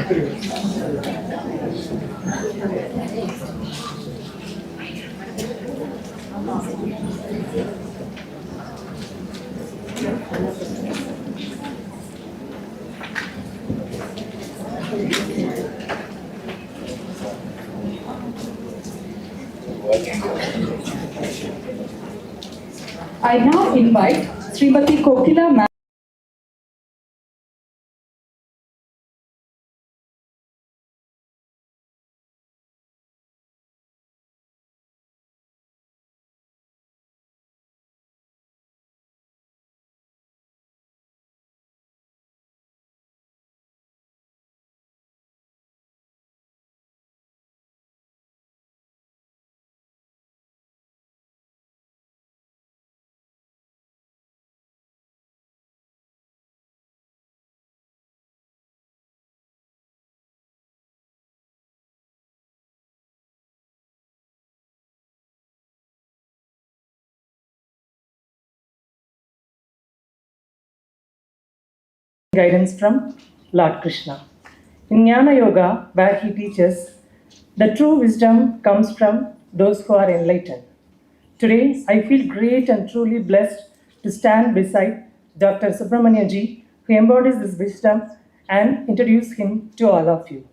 I now invite Srimati Kokila Ma'am. Guidance from Lord Krishna. In Jnana Yoga, where he teaches, the true wisdom comes from those who are enlightened. Today, I feel great and truly blessed to stand beside Dr. Subrahmanyam ji, who embodies this wisdom, and introduce him to all of you.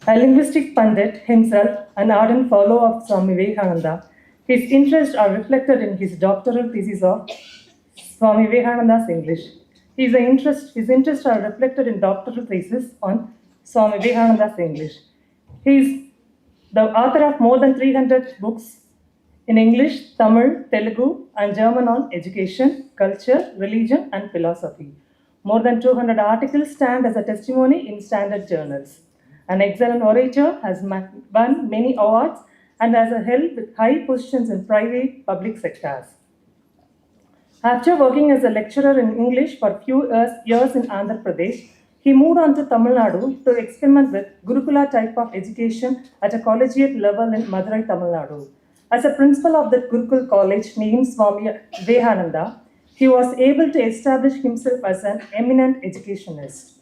A linguistic pundit himself, an ardent follower of Swami Vivekananda, his interests are reflected in his doctoral thesis of Swami Vivekananda's English. His interests are reflected in doctoral thesis on Swami Vivekananda's English. He is the author of more than 300 books in English, Tamil, Telugu, and German on education, culture, religion, and philosophy. More than 200 articles stand as a testimony in standard journals. An excellent orator, has won many awards and has held with high positions in private, public sectors. After working as a lecturer in English for a few years in Andhra Pradesh, he moved on to Tamil Nadu to experiment with Gurukula type of education at a collegiate level in Madurai, Tamil Nadu. As a principal of the Gurukul college named Swami Vivekananda, he was able to establish himself as an eminent educationist.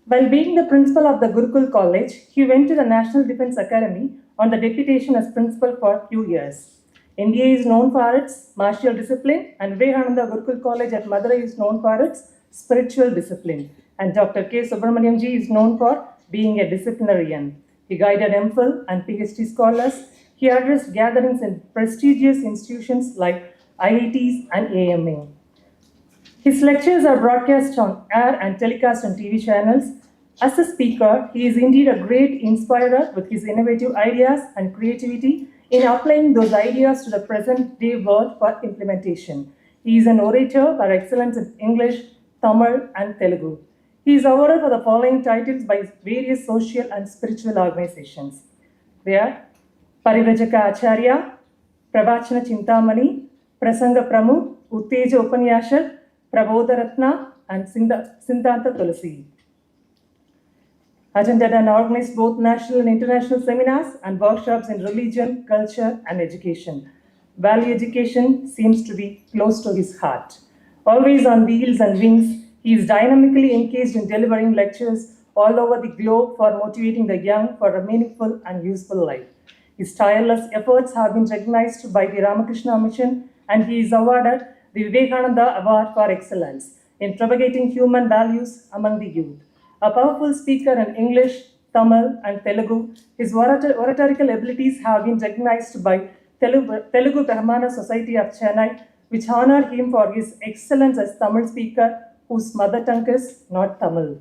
While being the principal of the Gurukul college, he went to the National Defence Academy on the deputation as principal for a few years. India is known for its martial discipline, and Vivekananda Gurukul College at Madurai is known for its spiritual discipline. And Dr. K. Subrahmanyam ji is known for being a disciplinarian. He guided MPhil and PhD scholars. He addressed gatherings in prestigious institutions like IITs and AMA. His lectures are broadcast on air and telecast on TV channels. As a speaker, he is indeed a great inspirer with his innovative ideas and creativity in applying those ideas to the present-day world for implementation. He is an orator for excellence in English, Tamil, and Telugu. He is awarded for the following titles by various social and spiritual organizations. They are Parivrajaka Acharya, Pravachana Chintamani, Prasanga Pramukh, Utteja Upanyashad, Prabodharatna, and Sidhantam Tulasi. Attended and organized both national and international seminars and workshops in religion, culture, and education. Valley education seems to be close to his heart. Always on wheels and wings, he is dynamically engaged in delivering lectures all over the globe for motivating the young for a meaningful and useful life. His tireless efforts have been recognized by the Ramakrishna Mission, and he is awarded the Vivekananda Award for Excellence in propagating human values among the youth. A powerful speaker in English, Tamil, and Telugu, his oratorical abilities have been recognized by Telugu Brahmana Society of Chennai, which honor him for his excellence as Tamil speaker whose mother tongue is not Tamil.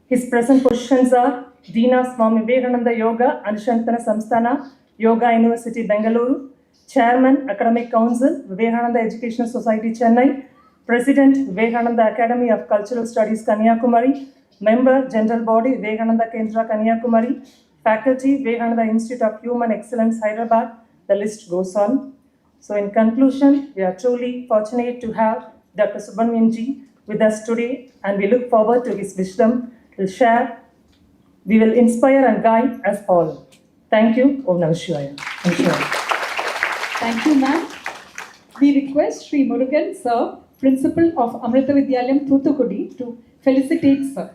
His present positions are Dean of Swami Vivekananda Yoga Anushantana Samsthana, Yoga University, Bengaluru, Chairman, Academic Council, Vivekananda Educational Society, Chennai, President, Vivekananda Academy of Cultural Studies, Kanyakumari, Member, General Body, Vivekananda Kendra, Kanyakumari, Faculty, Vivekananda Institute of Human Excellence, Hyderabad. The list goes on. So in conclusion, we are truly fortunate to have Dr. Subrahmanyam ji with us today, and we look forward to his wisdom. We'll share, we will inspire and guide us all. Thank you. Om Namah Shivaya. Thank you, ma'am. We request Sri Murugan, sir, Principal of Amrita Vidyalayam Thoothukudi, to felicitate Sir.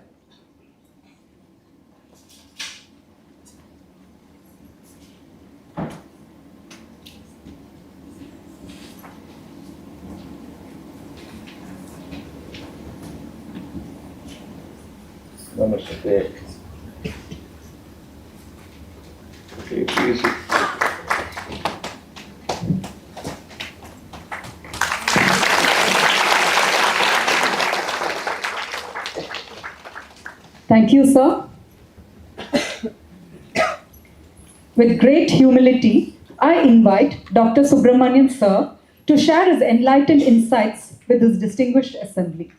Namaste. Okay, please. Thank you, sir. With great humility, I invite Dr. Subrahmanyam, sir, to share his enlightened insights with this distinguished assembly.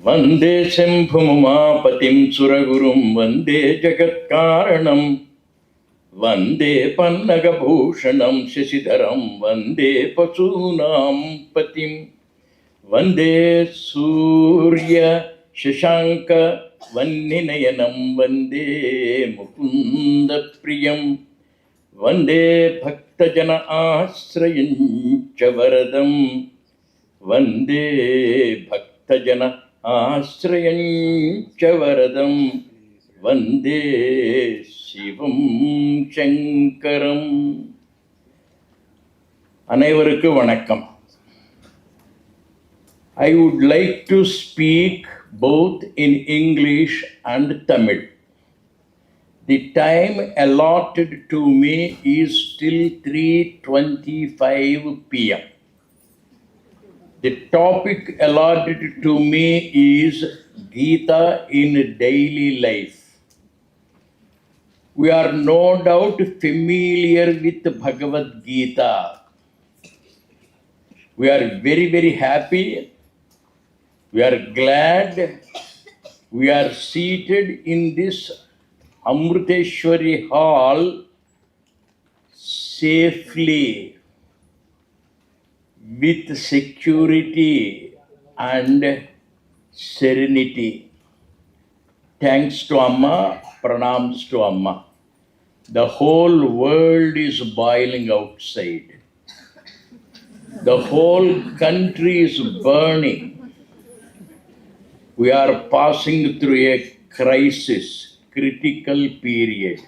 Vande Shambhumumapatim Suragurum Vande Jagatkaranam Vande Pannagabhushanam Shashidharam Vande Pasunam Patim Vande Surya Shashanka Vanninayanam Vande Mukunda Priyam Vande Bhaktajana Asrayancha Varadam Vande Bhaktajana Asrayancha Varadam Vande Shivam Shankaram. அனைவருக்கு வணக்கம். I would like to speak both in English and Tamil. The time allotted to me is till 3:25 p.m. The topic allotted to me is Gita in daily life. We are no doubt familiar with Bhagavad Gita. We are very, very happy. We are glad. We are seated in this Amriteshwari hall safely, with security and serenity. Thanks to Amma, pranams to Amma. The whole world is boiling outside. The whole country is burning. We are passing through a crisis, critical period.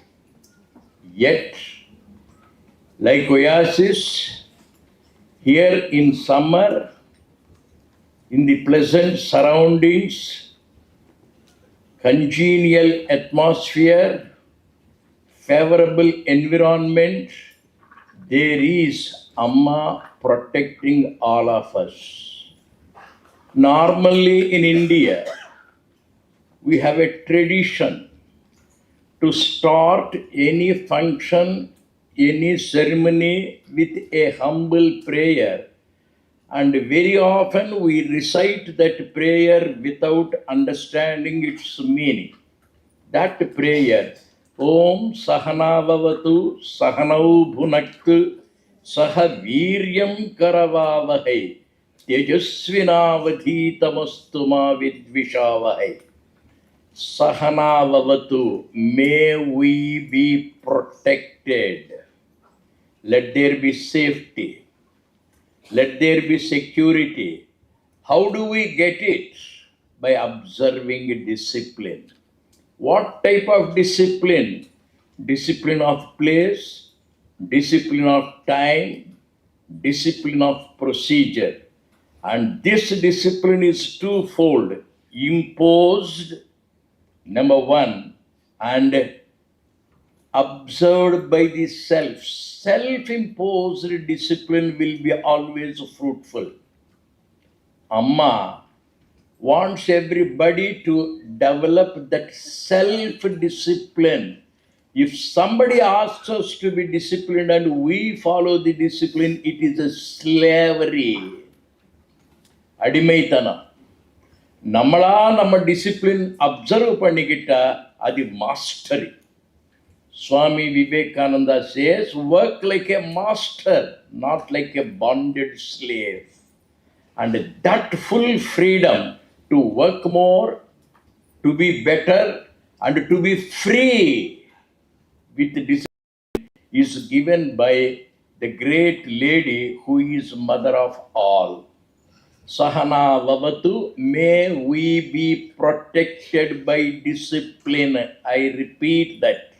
Yet, like oasis, here in summer, in the pleasant surroundings, congenial atmosphere, favorable environment, there is Amma protecting all of us. Normally in India, we have a tradition to start any function, any ceremony with a humble prayer, and very often we recite that prayer without understanding its meaning. That prayer, Om Sahanavavatu Sahanau Bhunaktu Saha Viryam Karavavahai Tejasvinavadhitamastu ma vidvishavahai. Sahanavavatu, may we be protected. Let there be safety. Let there be security. How do we get it? By observing discipline. What type of discipline? Discipline of place, discipline of time, discipline of procedure. And this discipline is twofold: imposed, number one, and observed by the self. Self-imposed discipline will be always fruitful. Amma wants everybody to develop that self-discipline. If somebody asks us to be disciplined and we follow the discipline, it is a slavery. அடிமைத்தனம். நம்மளா நம்ம discipline observe பண்ணிக்கிட்டா அது mastery. Swami Vivekananda says, work like a master, not like a bonded slave. And that full freedom to work more, to be better, and to be free with discipline is given by the great lady who is mother of all. Sahana Vavatu, may we be protected by discipline. I repeat that.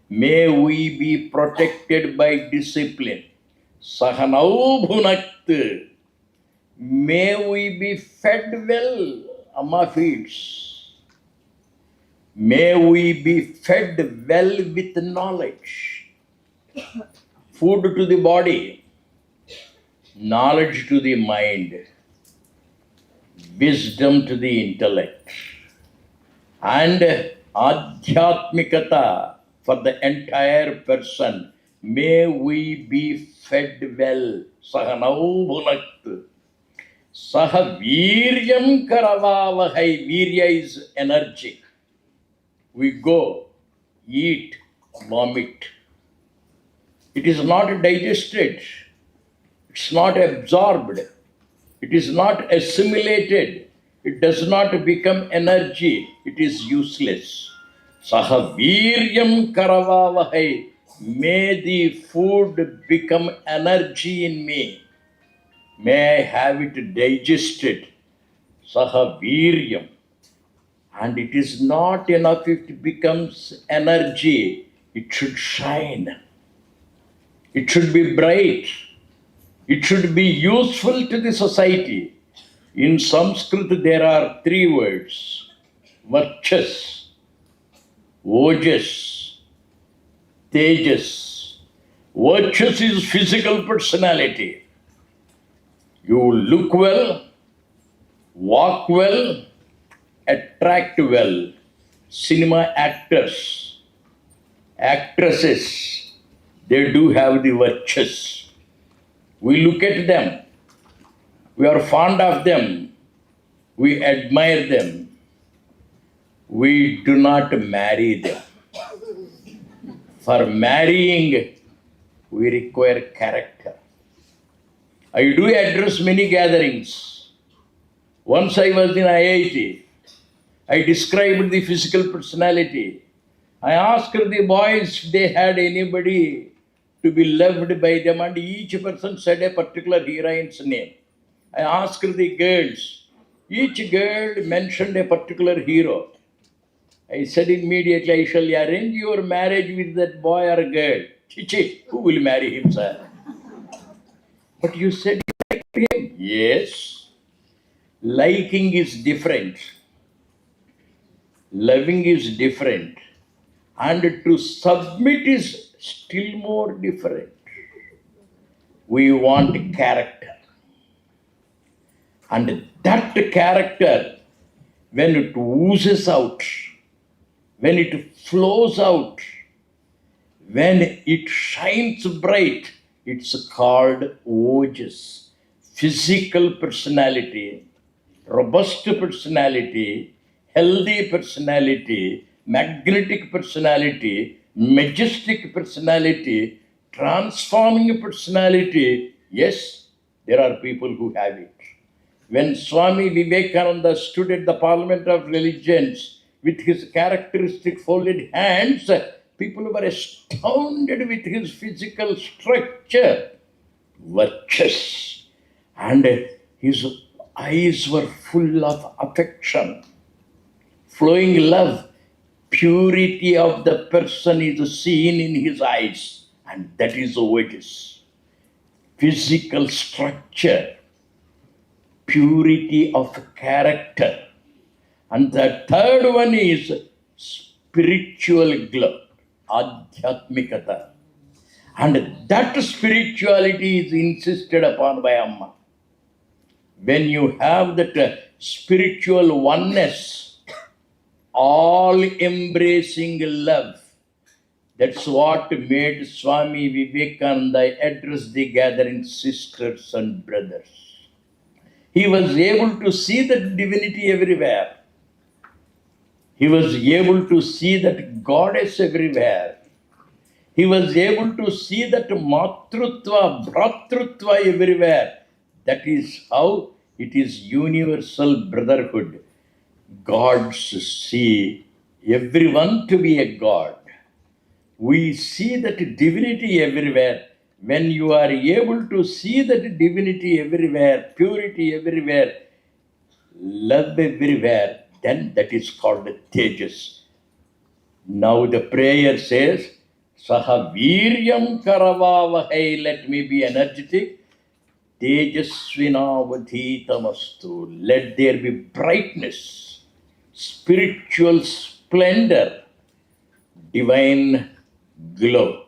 May we be protected by discipline. Sahanau Bhunakt. May we be fed well. Amma feeds. May we be fed well with knowledge. Food to the body, knowledge to the mind, wisdom to the intellect, and adhyatmikata for the entire person. May we be fed well. Sahanau bhunakt. Saha viryam karavavahai. Virya is energy. We go, eat, vomit. It is not digested. It's not absorbed. It is not assimilated. It does not become energy. It is useless. Saha viryam karavavahai. May the food become energy in me. May I have it digested. Saha viryam. And it is not enough if it becomes energy. It should shine. It should be bright. It should be useful to the society. In Sanskrit, there are 3 words: Varchas, Ojas, Tejas. Varchas is physical personality. You look well, walk well, attract well. Cinema actors, actresses, they do have the virtues. We look at them. We are fond of them. We admire them. We do not marry them. For marrying, we require character. I do address many gatherings. Once I was in IIT. I described the physical personality. I asked the boys if they had anybody to be loved by them, and each person said a particular heroine's name. I asked the girls. Each girl mentioned a particular hero. I said immediately, I shall arrange your marriage with that boy or girl. Chichi, who will marry him, sir? But you said you liked him. Yes. Liking is different. Loving is different. And to submit is still more different. We want character. And that character, when it oozes out, when it flows out, when it shines bright, it's called ojas. Physical personality, robust personality, healthy personality, magnetic personality, majestic personality, transforming personality. Yes, there are people who have it. When Swami Vivekananda stood at the Parliament of Religions with his characteristic folded hands, people were astounded with his physical structure, virtuous, and his eyes were full of affection, flowing love. Purity of the person is seen in his eyes, and that is ojas. Physical structure, purity of character. And the third one is spiritual glow, adhyatmikata. And that spirituality is insisted upon by Amma. When you have that spiritual oneness, all embracing love, that's what made Swami Vivekananda address the gathering sisters and brothers. He was able to see that divinity everywhere. He was able to see that goddess everywhere. He was able to see that matrutva, bhratrutva everywhere. That is how it is universal brotherhood. gods see everyone to be a god. We see that divinity everywhere. When you are able to see that divinity everywhere, purity everywhere, love everywhere, then that is called Tejas. Now the prayer says, Saha Viryam Karavavahai, let me be energetic. Tejasvinavadhitamastu, let there be brightness, spiritual splendor, divine glow.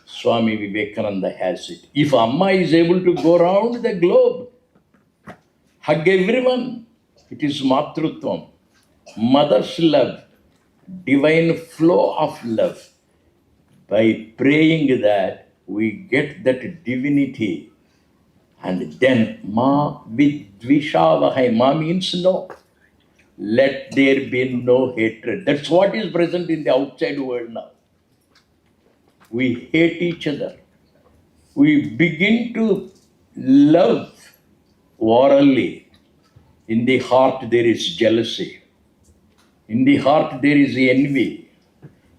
Swami Vivekananda has it. If Amma is able to go around the globe, hug everyone, it is Matrutvam, mother's love, divine flow of love. By praying that, we get that divinity. And then, Ma Vidvishavahai, Ma means no. Let there be no hatred. That's what is present in the outside world now. We hate each other. We begin to love orally. In the heart there is jealousy. In the heart there is envy.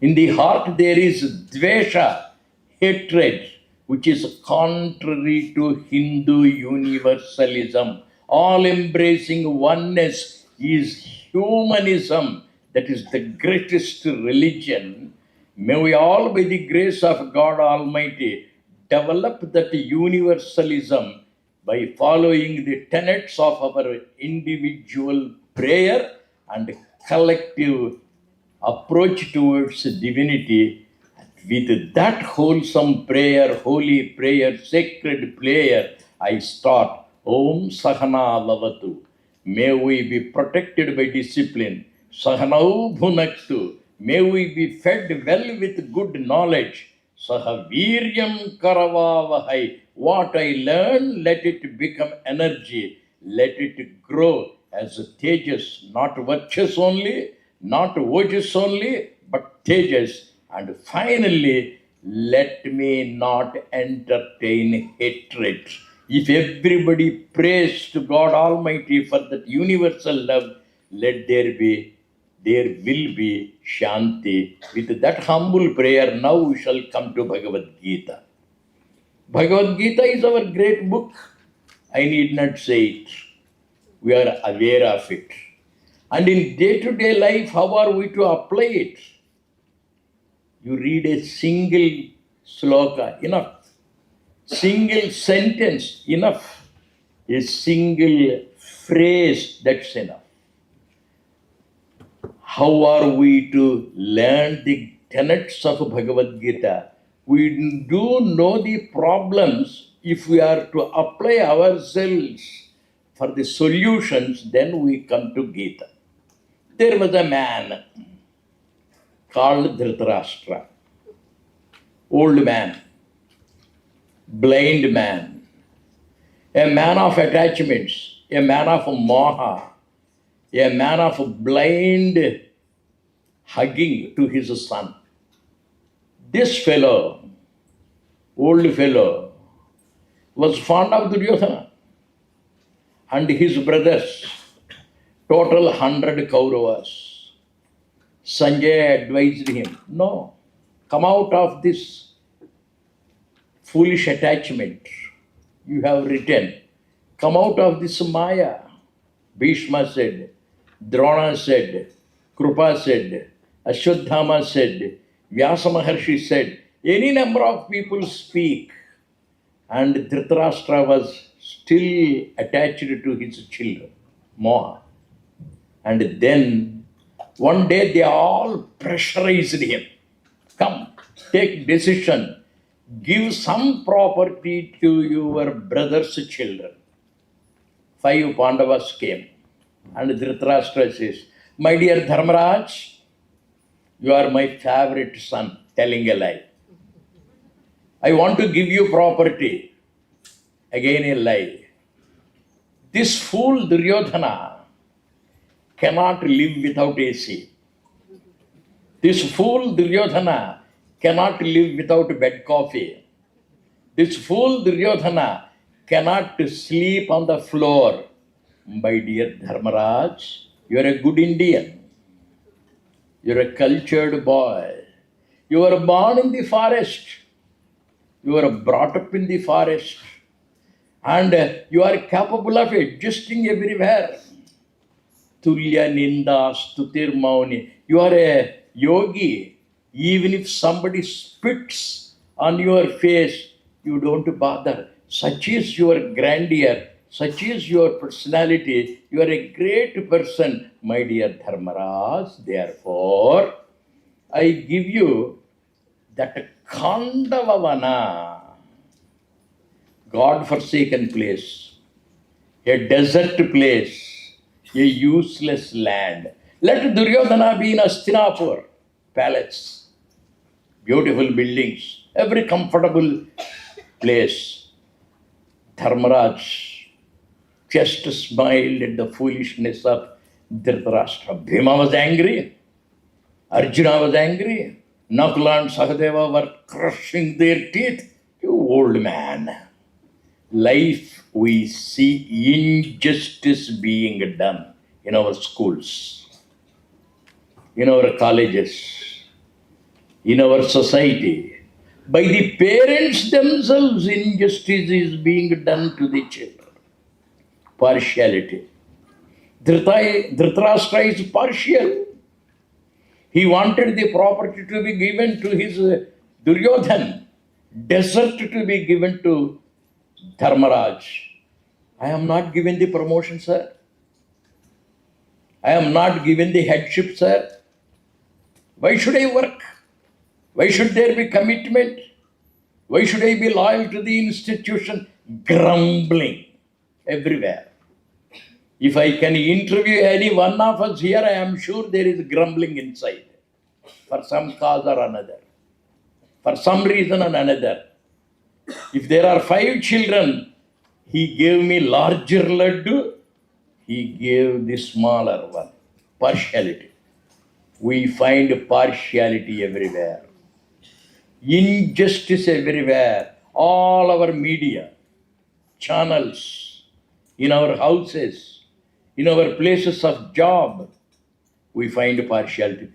In the heart there is dvesha, hatred, which is contrary to Hindu universalism. All embracing oneness is humanism. That is the greatest religion. May we all, by the grace of God Almighty, develop that universalism by following the tenets of our individual prayer and collective approach towards divinity. With that wholesome prayer, holy prayer, sacred prayer, I start Om Sahana Lavatu. May we be protected by discipline. Sahanau Bhunaktu. May we be fed well with good knowledge. Sahaviryam Karavavahai. What I learn, let it become energy. Let it grow as a tejas, not virtuous only, not ojas only, but tejas. And finally, let me not entertain hatred. If everybody prays to God Almighty for that universal love, there will be Shanti. With that humble prayer, now we shall come to Bhagavad Gita. Bhagavad Gita is our great book. I need not say it. We are aware of it. And in day-to-day life, how are we to apply it? You read a single sloka, enough. Single sentence, enough. A single phrase, that's enough. How are we to learn the tenets of Bhagavad Gita? We do know the problems. If we are to apply ourselves for the solutions, then we come to Gita. There was a man called Dhritarashtra, old man, blind man, a man of attachments, a man of moha, a man of blind hugging to his son. This fellow, old fellow, was fond of Duryodhana and his brothers, total 100 Kauravas. Sanjay advised him, no, come out of this foolish attachment you have written. Come out of this Maya. Bhishma said, Drona said, Krupa said, Ashwadhama said, Vyasa Maharshi said, any number of people speak. And Dhritarashtra was still attached to his children, Moha. And then one day they all pressurized him. Come, take decision. Give some property to your brother's children. 5 Pandavas came. And Dhritarashtra says, my dear Dharmaraj, you are my favorite son, telling a lie. I want to give you property. Again a lie. This fool Duryodhana cannot live without AC. This fool Duryodhana cannot live without bed coffee. This fool cannot sleep on the floor. My dear Dharmaraj, You are a good Indian. You are a cultured boy. You were born in the forest. You were brought up in the forest. And you are capable of adjusting everywhere. Tulya Ninda Stutir Mauni. You are a yogi. Even if somebody spits on your face, you don't bother. Such is your grandeur. Such is your personality. You are a great person, my dear Dharmaraj. Therefore, I give you that Khandavavana, God-forsaken place, a desert place, a useless land. Let Duryodhana be in Hastinapur palace, beautiful buildings, every comfortable place. Dharmaraj just smiled at the foolishness of Dhritarashtra. Bhima was angry. Arjuna was angry. Nakula and Sahadeva were crushing their teeth. You old man. Life, we see injustice being done in our schools, in our colleges, in our society. By the parents themselves, injustice is being done to the children. Partiality. Dhritarashtra is partial. He wanted the property to be given to his Duryodhan, desert to be given to Dharmaraj. I am not given the promotion, sir. I am not given the headship, sir. Why should I work? Why should there be commitment? Why should I be loyal to the institution? Grumbling everywhere. If I can interview any one of us here, I am sure there is grumbling inside for some cause or another, for some reason or another. If there are 5 children, he gave me larger laddu, he gave the smaller one. Partiality. We find partiality everywhere. Injustice everywhere. All our media, channels, in our houses, in our places of job, we find partiality.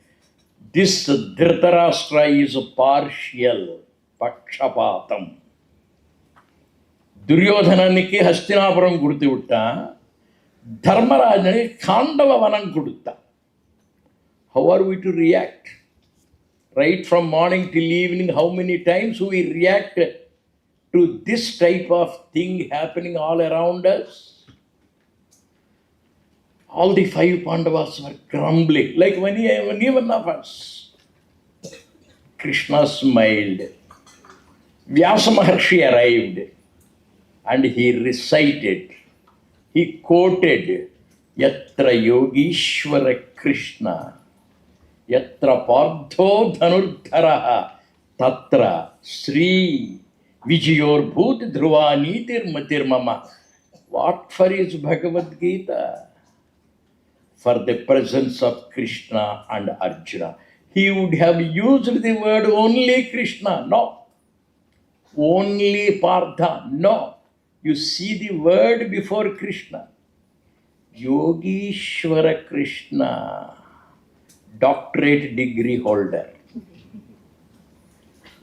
This Dhritarashtra is partial, pakshapatam. Duryodhananiki Hastinapuram Gurti Utta, Dharmarajani Khandavavanam Gurta. How are we to react? Right from morning till evening, how many times we react to this type of thing happening all around us? All the 5 Pandavas were grumbling, like any one of us. Krishna smiled. Vyasa Maharshi arrived and he recited, he quoted, Yatra Yogishwara Krishna, Yatra Pardho Dhanurdharaha, Tatra Sri Vijayor Bhut Dhruvanitir Matir Mama. What for is Bhagavad Gita? For the presence of Krishna and Arjuna. He would have used the word only Krishna. No. Only Partha. No. You see the word before Krishna. Yogishwara Krishna. Doctorate degree holder.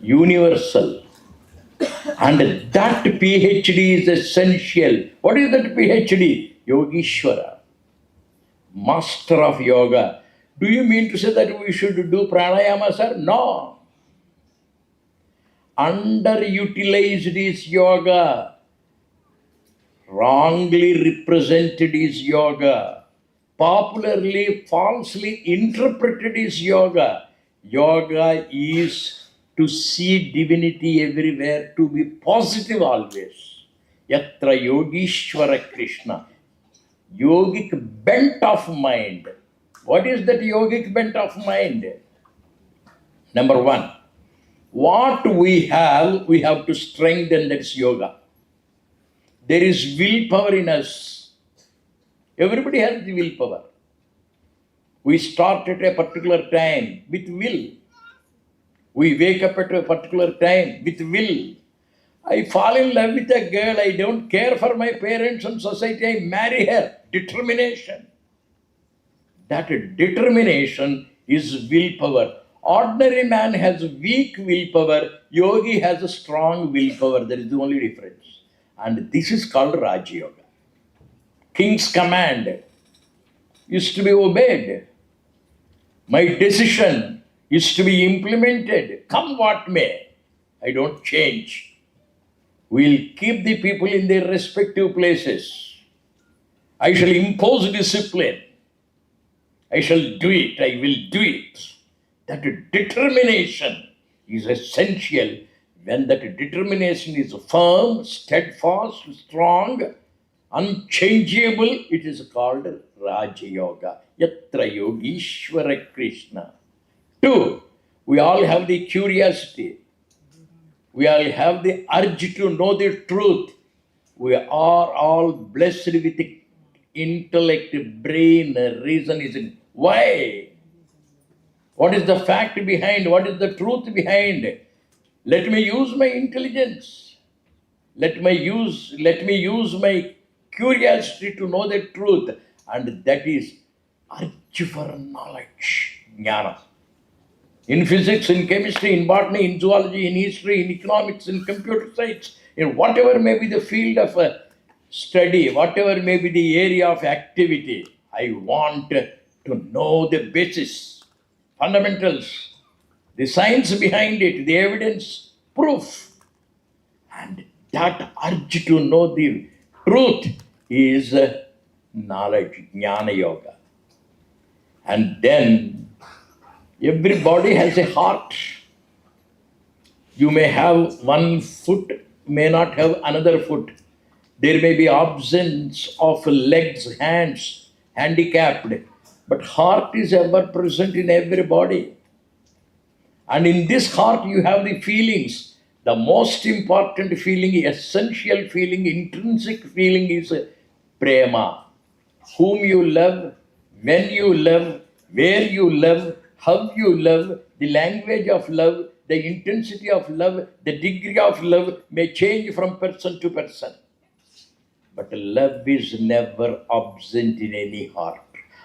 Universal. And that PhD is essential. What is that PhD? Yogishwara. Master of yoga. Do you mean to say that we should do pranayama, sir? No. Underutilized is yoga. Wrongly represented is yoga. Popularly, falsely interpreted is yoga. Yoga is to see divinity everywhere, to be positive always. Yatra Yogishwara Krishna. Yogic bent of mind. What is that yogic bent of mind? Number 1, what we have to strengthen. That's yoga. There is willpower in us. Everybody has the willpower. We start at a particular time with will. We wake up at a particular time with will. I fall in love with a girl, I don't care for my parents and society, I marry her. Determination. That determination is willpower. Ordinary man has weak willpower, yogi has a strong willpower. That is the only difference. And this is called Raja Yoga. King's command is to be obeyed. My decision is to be implemented. Come what may, I don't change. We'll keep the people in their respective places. I shall impose discipline. I shall do it. I will do it. That determination is essential. When that determination is firm, steadfast, strong, unchangeable, it is called Raja Yoga. Yatra Yogishwara Krishna. 2. We all have the curiosity. We all have the urge to know the truth. We are all blessed with the intellect, brain, reason. Why? What is the fact behind? What is the truth behind? Let me use my intelligence. Let me use my curiosity to know the truth. And that is urge for knowledge, jnana. In physics, in chemistry, in botany, in zoology, in history, in economics, in computer science, in whatever may be the field of study, whatever may be the area of activity, I want to know the basis, fundamentals, the science behind it, the evidence, proof. And that urge to know the truth is knowledge, jnana yoga. And then everybody has a heart. You may have one foot, may not have another foot. There may be absence of legs, hands, handicapped, but heart is ever present in everybody. And in this heart you have the feelings. The most important feeling, essential feeling, intrinsic feeling is prema. Whom you love, when you love, where you love, how you love, the language of love, the intensity of love, the degree of love may change from person to person. But love is never absent in any heart.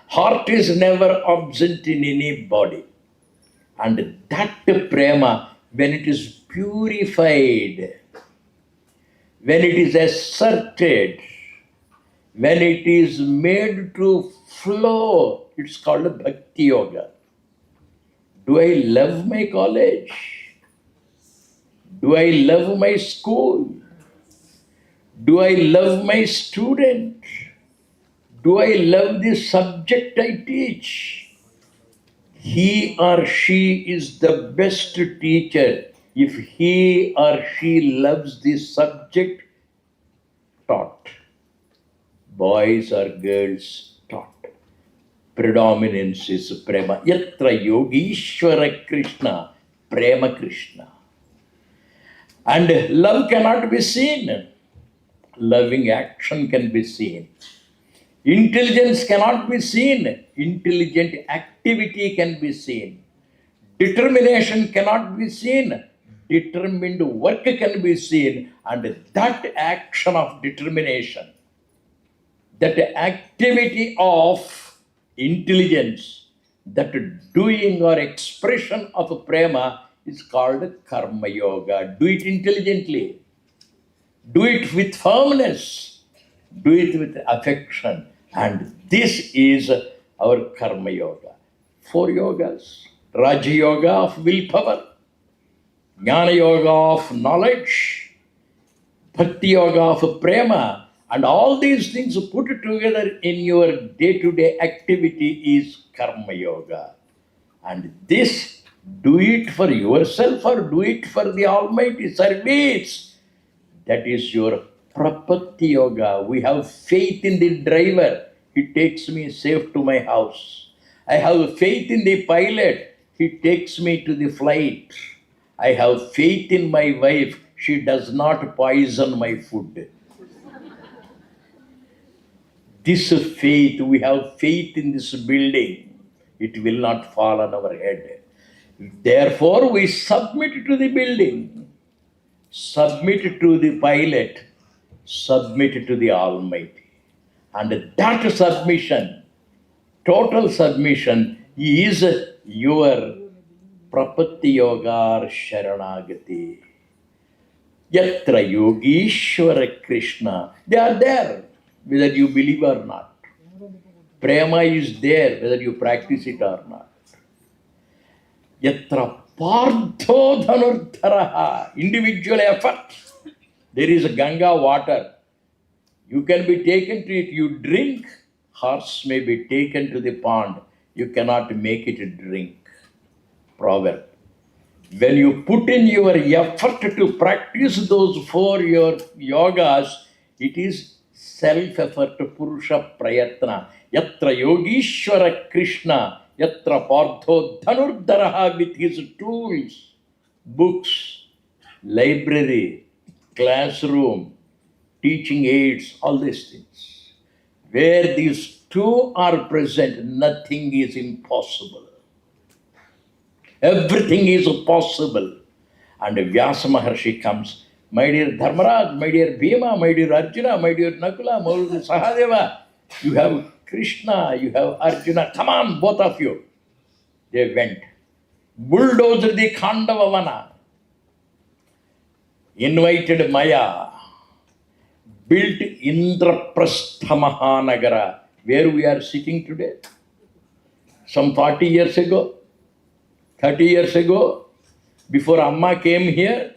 Heart is never absent in any body. And that prema, when it is purified, when it is asserted, when it is made to flow, it's called Bhakti Yoga. Do I love my college? Do I love my school? Do I love my student? Do I love the subject I teach? He or she is the best teacher if he or she loves the subject taught. Boys or girls taught. Predominance is prema. Yatra Yogishwara Krishna, prema Krishna. And love cannot be seen. Loving action can be seen. Intelligence cannot be seen. Intelligent activity can be seen. Determination cannot be seen. Determined work can be seen. And that action of determination, that activity of intelligence, that doing or expression of prema is called karma yoga. Do it intelligently. Do it with firmness. Do it with affection. And this is our karma yoga. 4 yogas. Raja yoga of willpower, jnana yoga of knowledge, bhakti yoga of prema, and all these things put together in your day-to-day activity is karma yoga. And this, do it for yourself or do it for the Almighty service. That is your prapatti yoga. We have faith in the driver. He takes me safe to my house. I have faith in the pilot. He takes me to the flight. I have faith in my wife. She does not poison my food. This faith, we have faith in this building. It will not fall on our head. Therefore, we submit to the building, submit to the pilot, submit to the Almighty. And that submission total submission is your Prapatti Yoga Sharanagati. Yatra Yogishwara Krishna. They are there, whether you believe or not. Prema is there, whether you practice it or not. Yatra Partho Dhanurdharaha. Individual effort. There is a Ganga water. You can be taken to it, you drink. Horse may be taken to the pond. You cannot make it drink. Proverb. When you put in your effort to practice those four your yogas, it is self-effort, Purusha Prayatna. Yatra Yogishwara Krishna, Yatra Partho Dhanurdharaha, with his tools, books, library, classroom, teaching aids, all these things. Where these two are present, nothing is impossible. Everything is possible. And Vyasa Maharshi comes, my dear Dharmaraj, my dear Bhima, my dear Arjuna, my dear Nakula, my dear Sahadeva, you have Krishna, you have Arjuna, come on, both of you. They went. Bulldozed the Khandavavana, invited Maya, built Indraprastha Mahanagara, where we are sitting today. Some 40 years ago, 30 years ago, before Amma came here,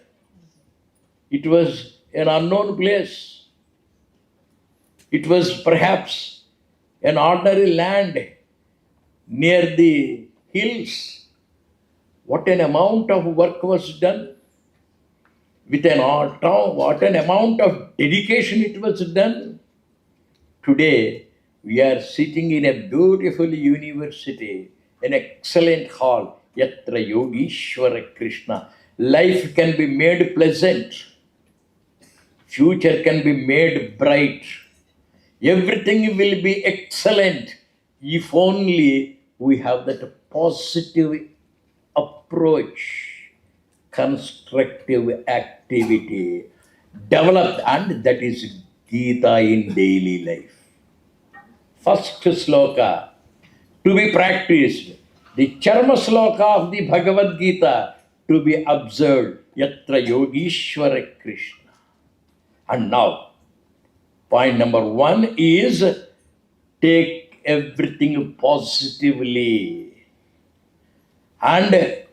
it was an unknown place. It was perhaps an ordinary land near the hills. What an amount of work was done. With an what an amount of dedication it was done. Today, we are sitting in a beautiful university, an excellent hall, Yatra Yogishwara Krishna. Life can be made pleasant. Future can be made bright. Everything will be excellent if only we have that positive approach, constructive activity developed, and that is Gita in daily life. First sloka to be practiced, the Charma sloka of the Bhagavad Gita to be observed, Yatra Yogishwara Krishna. And now, point number 1 is take everything positively and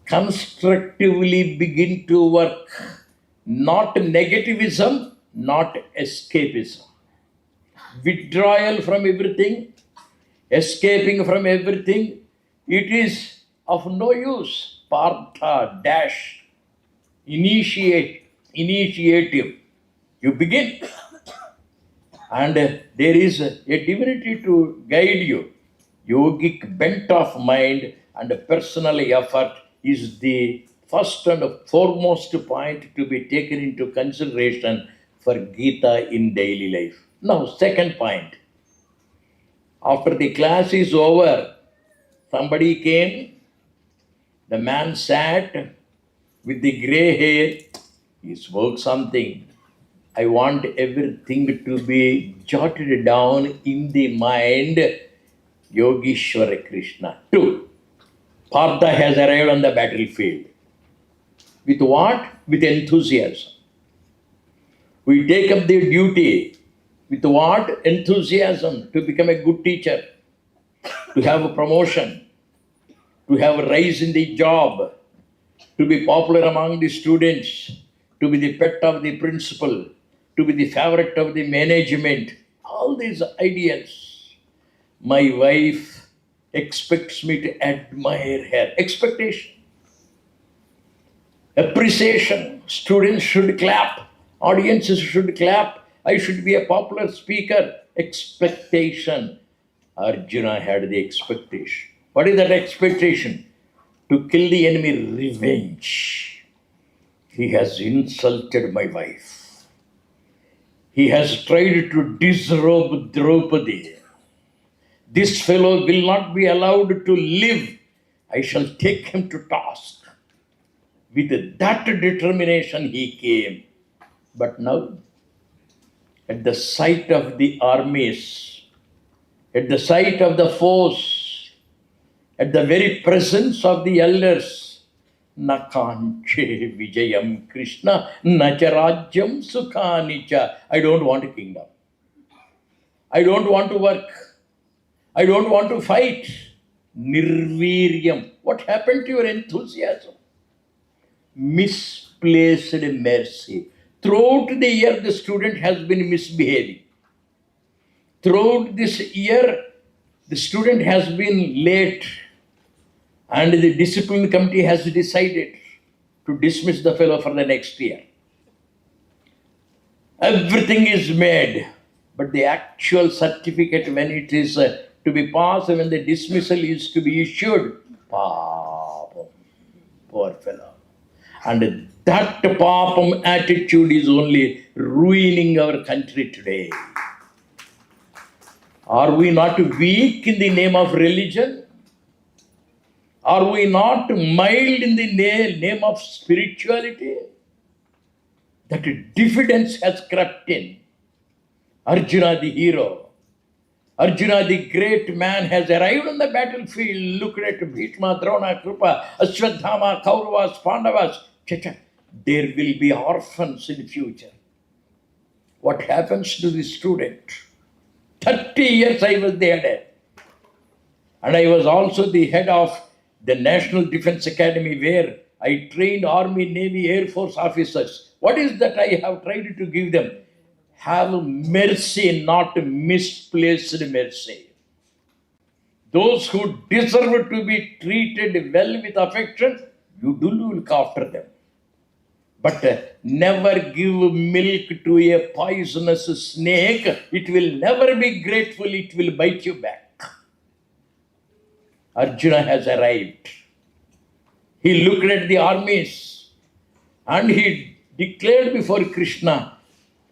constructively begin to work. Not negativism, not escapism. Withdrawal from everything, escaping from everything, it is of no use. Partha dash, initiative. You begin, and there is a divinity to guide you. Yogic bent of mind and personal effort is the first and foremost point to be taken into consideration for Gita in daily life. Now, second point. After the class is over, somebody came, the man sat with the grey hair, he spoke something. I want everything to be jotted down in the mind. Yogishwara Krishna. 2. Partha has arrived on the battlefield. With what? With enthusiasm. We take up the duty. With what? Enthusiasm to become a good teacher, to have a promotion, to have a rise in the job, to be popular among the students, to be the pet of the principal, to be the favorite of the management. All these ideals. My wife expects me to admire her. Expectation. Appreciation. Students should clap. Audiences should clap. I should be a popular speaker. Expectation. Arjuna had the expectation. What is that expectation? To kill the enemy, revenge. He has insulted my wife. He has tried to disrobe Draupadi. This fellow will not be allowed to live. I shall take him to task. With that determination he came. But now, at the sight of the armies, at the sight of the foes, at the very presence of the elders. Na kanche vijayam Krishna, na cha rajyam sukhani cha. I don't want a kingdom. I don't want to work. I don't want to fight. Nirviryam. What happened to your enthusiasm? Misplaced mercy. Throughout the year, the student has been misbehaving. Throughout this year, the student has been late, and the discipline committee has decided to dismiss the fellow for the next year. Everything is made, but the actual certificate, when it is to be passed, when the dismissal is to be issued, papam, poor fellow. And that papam attitude is only ruining our country today. Are we not weak in the name of religion? Are we not mild in the name of spirituality? That diffidence has crept in. Arjuna the hero, Arjuna the great man, has arrived on the battlefield. Look at Bhishma, Drona, Krupa, Ashwadhama, Kauravas, Pandavas. There will be orphans in the future. What happens to the student? 30 years I was there. And I was also the head of the National Defense Academy, where I trained Army, Navy, Air Force officers. What is that I have tried to give them? Have mercy, not misplaced mercy. Those who deserve to be treated well with affection, you do look after them. But never give milk to a poisonous snake. It will never be grateful. It will bite you back. Arjuna has arrived. He looked at the armies and he declared before Krishna,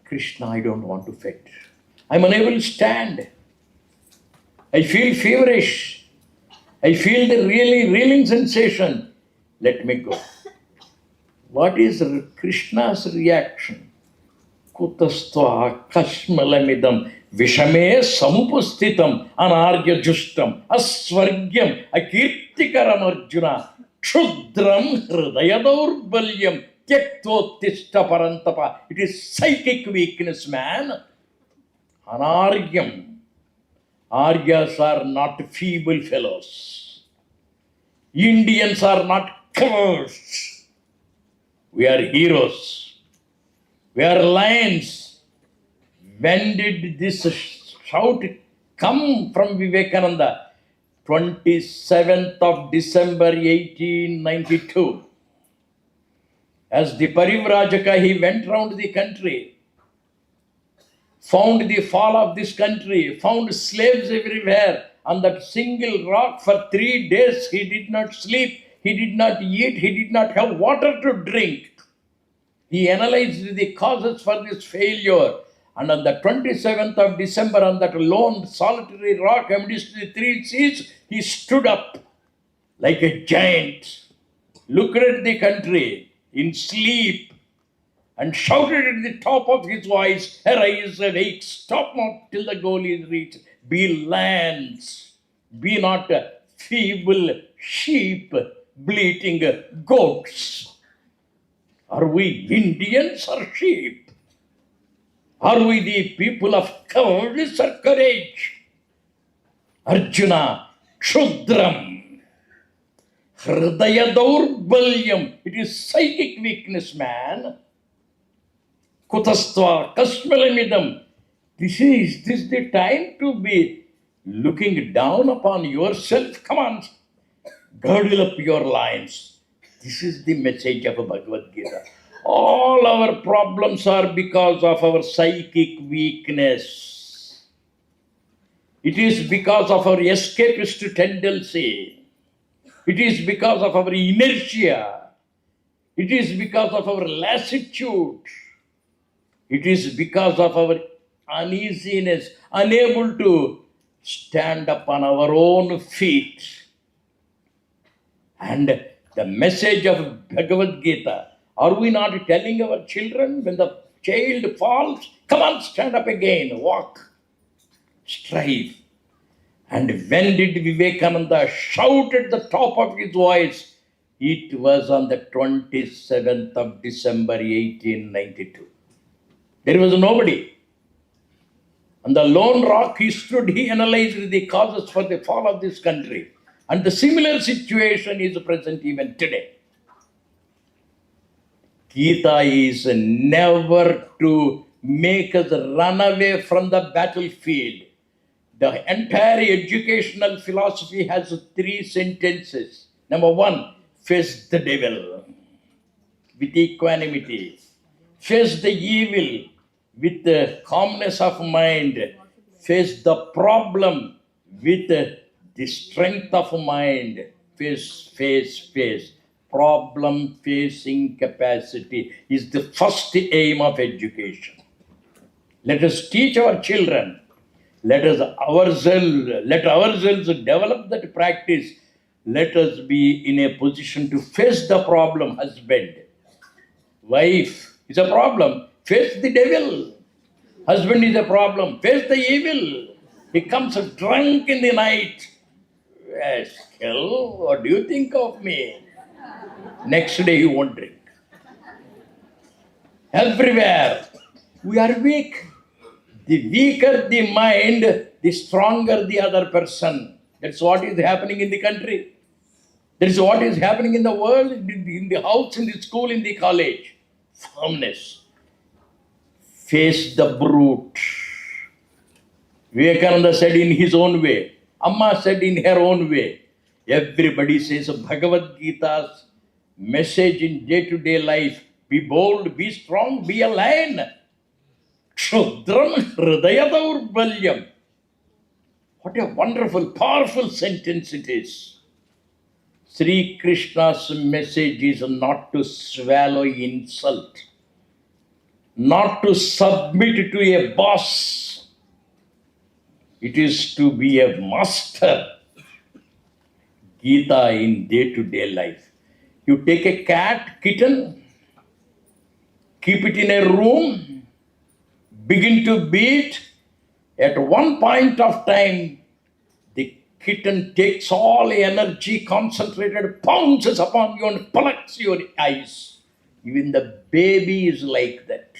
Krishna, I don't want to fight. I'm unable to stand. I feel feverish. I feel the reeling sensation. Let me go. What is Krishna's reaction? Kutastva kashmalamidam vishame samupastitam anarya justam asvargyam akirtikaram Arjuna kshudram hridayadaurbhalyam tyaktvottishta parantapa. It is psychic weakness, man. Anaryam. Aryas are not feeble fellows. Indians are not cowards. We are heroes. We are lions. When did this shout come from Vivekananda? 27th of December 1892. As the Parivrajaka, he went round the country, found the fall of this country, found slaves everywhere. On that single rock for 3 days, he did not sleep. He did not eat, he did not have water to drink. He analyzed the causes for this failure. And on the 27th of December, on that lone solitary rock amidst the 3 seas, he stood up like a giant, looked at the country in sleep, and shouted at the top of his voice, arise, awake, stop not till the goal is reached. Be lambs, be not feeble sheep, bleating goats. Are we Indians or sheep? Are we the people of cowardice or courage? Arjuna, Kshudram, Hridayadaurbhalyam. It is psychic weakness, man. Kutastva, Kashmalamidam. This is the time to be looking down upon yourself. Come on, girdle up your loins. This is the message of Bhagavad Gita. All our problems are because of our psychic weakness. It is because of our escapist tendency. It is because of our inertia. It is because of our lassitude. It is because of our uneasiness, unable to stand upon our own feet. And the message of Bhagavad Gita, are we not telling our children when the child falls, come on, stand up again, walk, strive. And when did Vivekananda shout at the top of his voice? It was on the 27th of December 1892. There was nobody. On the lone rock he stood, he analyzed the causes for the fall of this country. And the similar situation is present even today. Gita is never to make us run away from the battlefield. The entire educational philosophy has 3 sentences. Number 1, face the devil with equanimity. Face the evil with the calmness of mind. Face the problem with the strength of mind. Face. Problem facing capacity is the first aim of education. Let us teach our children. Let ourselves develop that practice. Let us be in a position to face the problem. Husband, wife is a problem. Face the devil. Husband is a problem. Face the evil. He comes drunk in the night. Rascal, what do you think of me? Next day he won't drink. Everywhere we are weak. The weaker the mind, the stronger the other person. That's what is happening in the country. That is what is happening in the world, in the house, in the school, in the college. Firmness. Face the brute. Vivekananda said in his own way. Amma said in her own way. Everybody says Bhagavad Gita's message in day-to-day life. Be bold, be strong, be a lion. Kshodram hridayadaurbalyam. What a wonderful, powerful sentence it is. Sri Krishna's message is not to swallow insult, not to submit to a boss. It is to be a master. Gita in day-to-day life. You take a cat, kitten, keep it in a room, begin to beat. At one point of time, the kitten takes all the energy concentrated, pounces upon you and plucks your eyes. Even the baby is like that.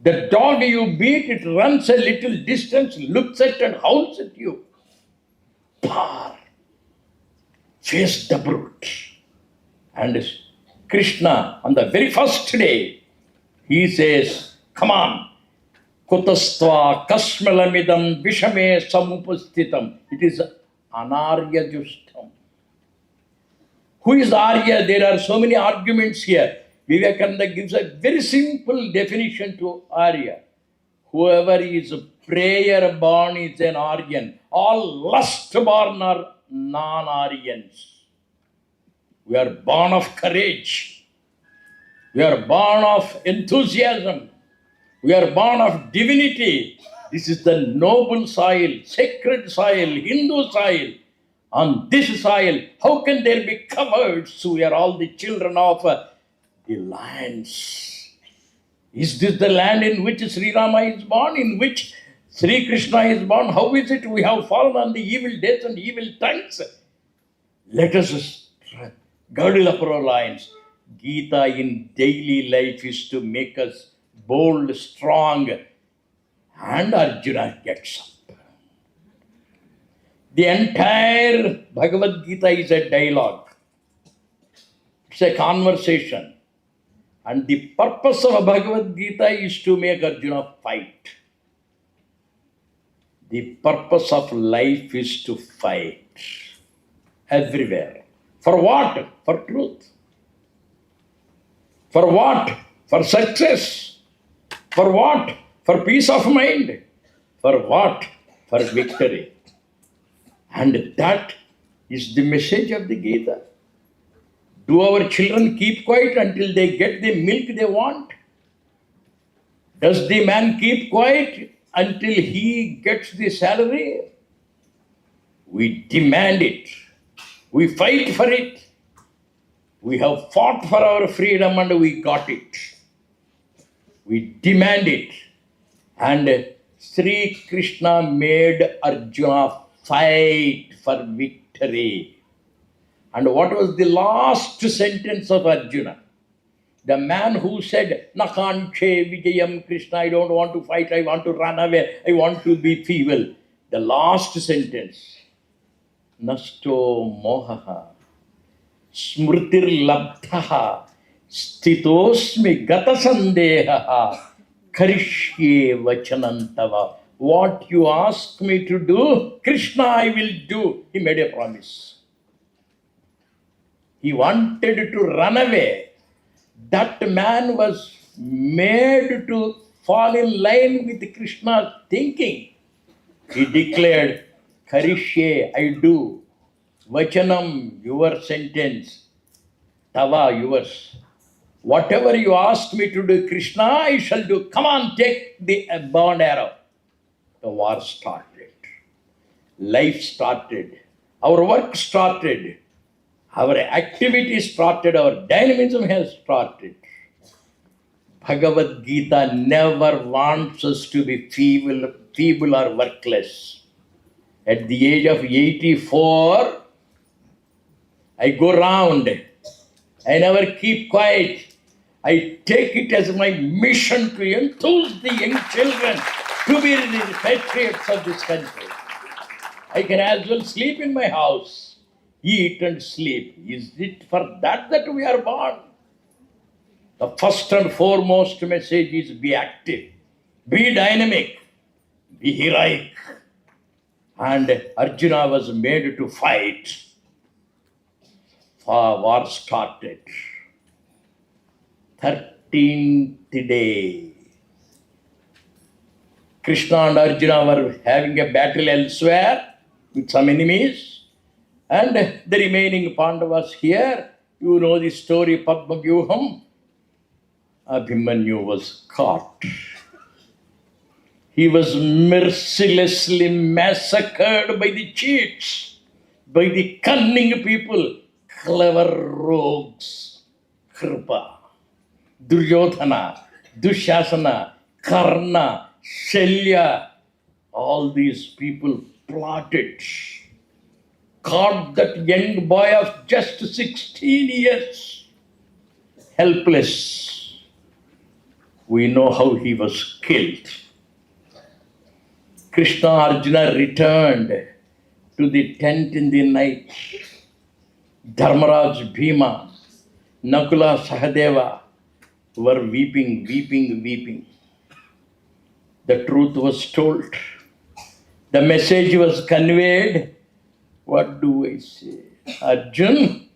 The dog you beat, it runs a little distance, looks at and howls at you. Power. Face the brute. And Krishna, on the very first day, he says, come on. Kutastva kasmalamidam vishame samupastitam. It is anarya justam. Who is Arya? There are so many arguments here. Vivekananda gives a very simple definition to Arya. Whoever is prayer born is an Aryan. All lust born are non-Aryans. We are born of courage. We are born of enthusiasm. We are born of divinity. This is the noble soil, sacred soil, Hindu soil. On this soil, how can there be cowards? We are all the children of the lands. Is this the land in which Sri Rama is born, in which Sri Krishna is born? How is it we have fallen on the evil days and evil tongues? Let us girdle up our loins. Gita in daily life is to make us bold, strong, and Arjuna gets up. The entire Bhagavad Gita is a dialogue. It's a conversation. And the purpose of Bhagavad Gita is to make Arjuna fight. The purpose of life is to fight. Everywhere. For what? For truth. For what? For success. For what? For peace of mind. For what? For victory. And that is the message of the Gita. Do our children keep quiet until they get the milk they want? Does the man keep quiet until he gets the salary? We demand it. We fight for it. We have fought for our freedom and we got it. We demand it. And Sri Krishna made Arjuna fight for victory. And what was the last sentence of Arjuna? The man who said, Nakanche Vijayam Krishna, I don't want to fight, I want to run away, I want to be feeble. The last sentence, Nasto Mohaha, Smritir Labdhaha, Stitosmi Gata Sandehaha, Karishye Vachanantava. What you ask me to do, Krishna I will do. He made a promise. He wanted to run away. That man was made to fall in line with Krishna's thinking. He declared, Karishye, I do. Vachanam, your sentence. Tava, yours. Whatever you ask me to do, Krishna, I shall do. Come on, take the bow and arrow. The war started. Life started. Our work started. Our activity started. Our dynamism has started. Bhagavad Gita never wants us to be feeble or workless. At the age of 84, I go round. I never keep quiet. I take it as my mission to enthuse the young children to be the patriots of this country. I can as well sleep in my house, eat and sleep. Is it for that we are born? The first and foremost message is be active, be dynamic, be heroic. And Arjuna was made to fight. War started. 13th day. Krishna and Arjuna were having a battle elsewhere with some enemies. And the remaining Pandavas here, you know the story, Padma Vyuham. Abhimanyu was caught. He was mercilessly massacred by the cheats, by the cunning people, clever rogues, Kripa, Duryodhana, Dushasana, Karna, Shalya. All these people plotted, caught that young boy of just 16 years, helpless. We know how he was killed. Krishna Arjuna returned to the tent in the night. Dharmaraj, Bhima, Nakula, Sahadeva were weeping. The truth was told. The message was conveyed. What do I say? Arjun,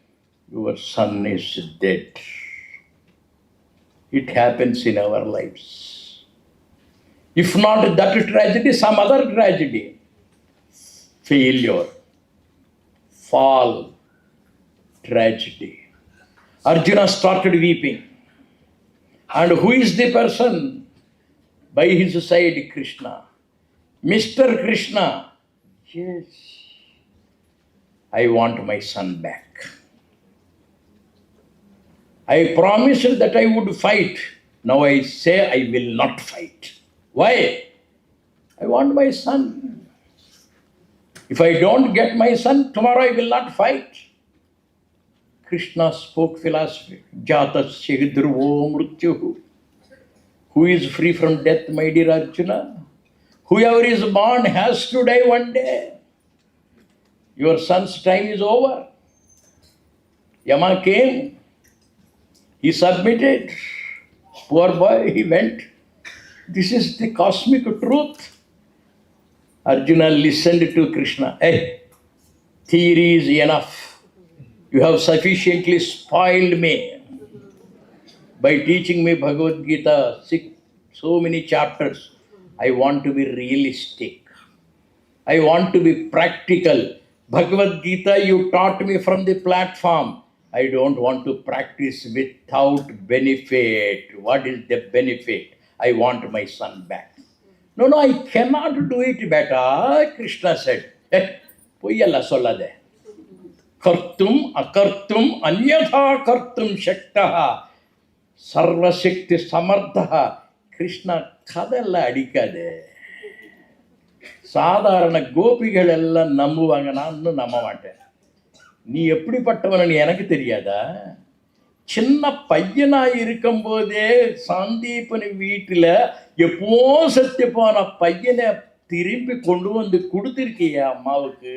your son is dead. It happens in our lives. If not that tragedy, some other tragedy. Failure, fall, tragedy. Arjuna started weeping. And who is the person? By his side, Krishna. Mr. Krishna. Yes. I want my son back. I promised that I would fight. Now I say I will not fight. Why? I want my son. If I don't get my son, tomorrow I will not fight. Krishna spoke philosophy. Jatasya dhruvo mrityuhu. Who is free from death, my dear Arjuna? Whoever is born has to die one day. Your son's time is over. Yama came. He submitted. Poor boy, he went. This is the cosmic truth. Arjuna listened to Krishna. Hey, theory is enough. You have sufficiently spoiled me by teaching me Bhagavad Gita, so many chapters. I want to be realistic. I want to be practical. Bhagavad Gita, you taught me from the platform. I don't want to practice without benefit. What is the benefit? I want my son back. No, I cannot do it better. Krishna said, Poyalla sollade. Kartum akartum anyatha kartum shaktaha. Sarva shakti samardha. Krishna kadalla adikade. சாதாரண கோபிகள் எல்லாம் நம்புவாங்க, நான் இன்னும் நம்ப மாட்டேன். நீ எப்படிப்பட்டவனு எனக்கு தெரியாதா? சின்ன பையனாக இருக்கும்போதே சந்தீபன் வீட்டில் எப்போ செத்து போன பையனை திரும்பி கொண்டு வந்து கொடுத்துருக்கிய அம்மாவுக்கு.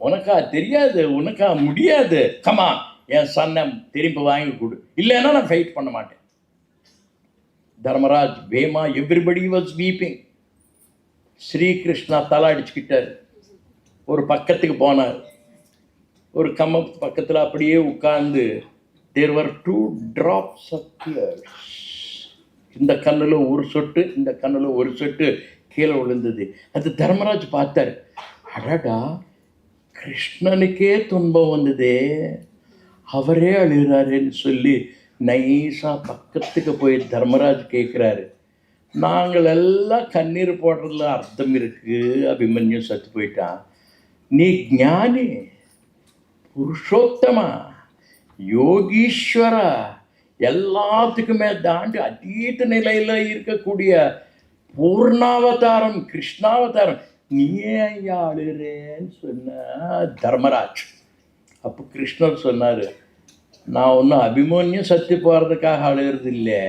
உனக்கா தெரியாது, உனக்கா முடியாது. கமா, என் சன்னை திரும்பி வாங்கி கொடு, இல்லைன்னா நான் ஃபைட் பண்ண மாட்டேன். தர்மராஜ் வேமா, எவ்ரிபடி வாஸ் வீப்பிங். ஸ்ரீகிருஷ்ணா தலை அடிச்சுக்கிட்டார். ஒரு பக்கத்துக்கு போனார். ஒரு பக்கத்தில் அப்படியே உட்கார்ந்து, தேர் வர் 2 drops of tears. இந்த கண்ணில் ஒரு சொட்டு, இந்த கண்ணில் ஒரு சொட்டு கீழே விழுந்தது. அது தர்மராஜ் பார்த்தார். அடடா, கிருஷ்ணனுக்கே துன்பம் வந்ததே, அவரே அழுகிறாருன்னு சொல்லி நைஸாக பக்கத்துக்கு போய் தர்மராஜ் கேட்குறாரு, நாங்கள் எல்லாம் கண்ணீர் போடுறதுல அர்த்தம் இருக்குது, அபிமன்யு சத்து போயிட்டான், நீ ஞானி, புருஷோத்தமா, யோகீஸ்வரா, எல்லாத்துக்குமே தாண்டி அதீத நிலையில் இருக்கக்கூடிய பூர்ணாவதாரம், கிருஷ்ணாவதாரம், நீ ஏன் அழுகிறேன்னு சொன்ன தர்மராஜ். அப்போ கிருஷ்ணர் சொன்னார், நான் ஒன்றும் அபிமன்யு சத்து போகிறதுக்காக அழுகிறது இல்லை,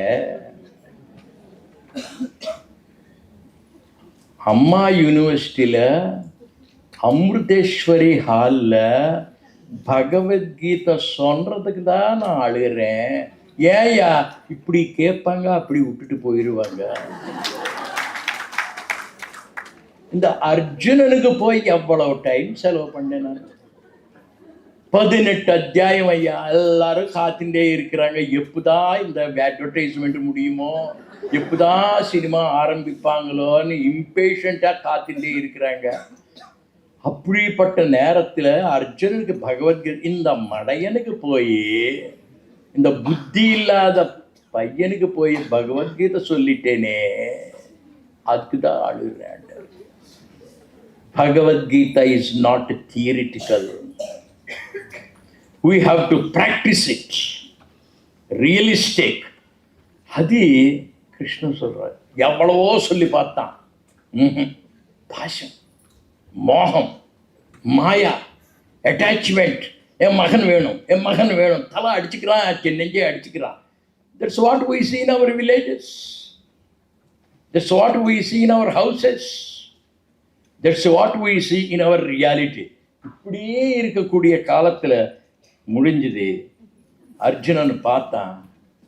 அம்மா யூனிவர்சிட்டியில் அமிர்தேஸ்வரி ஹாலில் பகவத்கீதை சொல்கிறதுக்கு தான் நான் அழுகிறேன். ஏயா இப்படி கேட்பாங்க, அப்படி விட்டுட்டு போயிடுவாங்க. இந்த அர்ஜுனனுக்கு போய் எவ்வளவு டைம் செலவு பண்ணேன் நான். 18 அத்தியாயம் ஐயா, எல்லாரும் காத்துட்டே இருக்கிறாங்க. எப்போதான் இந்த அட்வர்டைஸ்மெண்ட் முடியுமோ, எப்போதான் சினிமா ஆரம்பிப்பாங்களோன்னு இம்பேஷண்ட்டாக காத்துட்டே இருக்கிறாங்க. அப்படிப்பட்ட நேரத்தில் அர்ஜுனனுக்கு பகவத்கீதை, இந்த மடையனுக்கு போய், இந்த புத்தி இல்லாத பையனுக்கு போய் பகவத்கீதை சொல்லிட்டேனே, அதுக்கு தான் அழுகிறேன். Bhagavad Gita is not theoretical. We have to practice it. Realistic. அது கிருஷ்ணன் சொல்றார். எவ்வளவோ சொல்லி பார்த்தான். பாசம், மோகம், மாயா, அட்டாச்மெண்ட், என் மகன் வேணும், என் மகன் வேணும், தலை அடிச்சுக்கிறான், நெஞ்சே அடிச்சுக்கிறான். That's what we see in our villages. That's what we see in our houses. That's what we see in our reality. இப்படியே இருக்கக்கூடிய காலத்தில் முடிஞ்சுது. அர்ஜுனன் பார்த்தான்,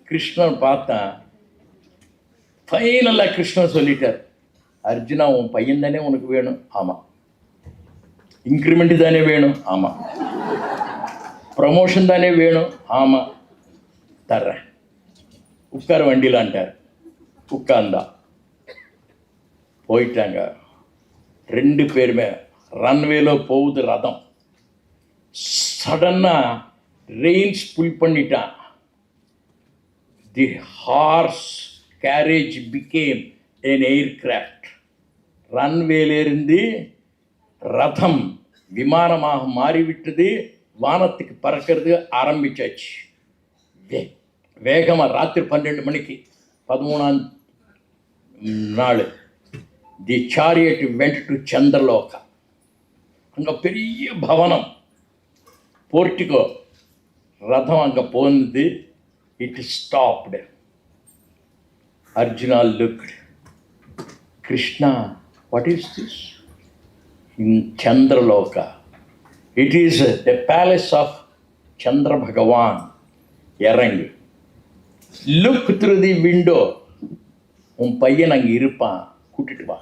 கிருஷ்ணன் பார்த்தான். ஃபைனலாக கிருஷ்ணன் சொல்லிட்டார், அர்ஜுனா உன் பையன் தானே உனக்கு வேணும்? ஆமாம். இன்க்ரிமெண்ட் தானே வேணும்? ஆமாம். ப்ரமோஷன் தானே வேணும்? ஆமாம், தர்றேன், உட்கார வண்டியிலான்ட்டார். உட்கார்ந்தா. போயிட்டாங்க 2 பேருமே. ரன்வேல போகுது ரதம். சடனாக ரெயின்ஸ் புல் பண்ணிட்டான். The horse carriage became an aircraft. ரன்வேலிருந்து ரதம் விமானமாக மாறிவிட்டது. வானத்துக்கு பறக்கிறது ஆரம்பிச்சாச்சு. வேகமாக ராத்திரி 12 மணிக்கு 13ஆம் நாள் the chariot went to Chandraloka. அங்கே பெரிய பவனம், போர்ட்டிகோ. ரதம் அங்கே போனது. It stopped. Arjuna looked. Krishna, what is this? In Chandraloka. It is the palace of Chandra Bhagavan. இறங்கு, லுக் த்ரூ தி விண்டோ. உன் பையன் அங்கே இருப்பான், கூட்டிட்டு வா.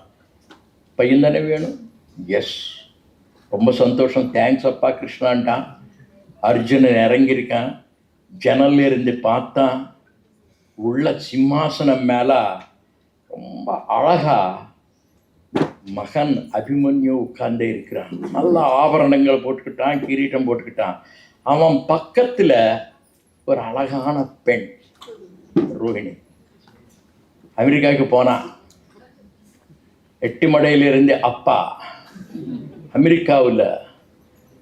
பையன் தானே வேணும்? எஸ். ரொம்ப சந்தோஷம், தேங்க்ஸ் அப்பா கிருஷ்ணான்ட்டான். அர்ஜுனன் இறங்கியிருக்கான். ஜன்னல்ல இருந்து பார்த்தான். உள்ள சிம்மாசனம் மேலே ரொம்ப அழகா மகன் அபிமன்யு உட்கார்ந்தே இருக்கிறான். நல்ல ஆபரணங்கள் போட்டுக்கிட்டான், கிரீட்டம் போட்டுக்கிட்டான். அவன் பக்கத்தில் ஒரு அழகான பெண் ரோஹிணி. அமெரிக்காவுக்கு போனான். எட்டிமடையிலிருந்து அப்பா அமெரிக்காவில்,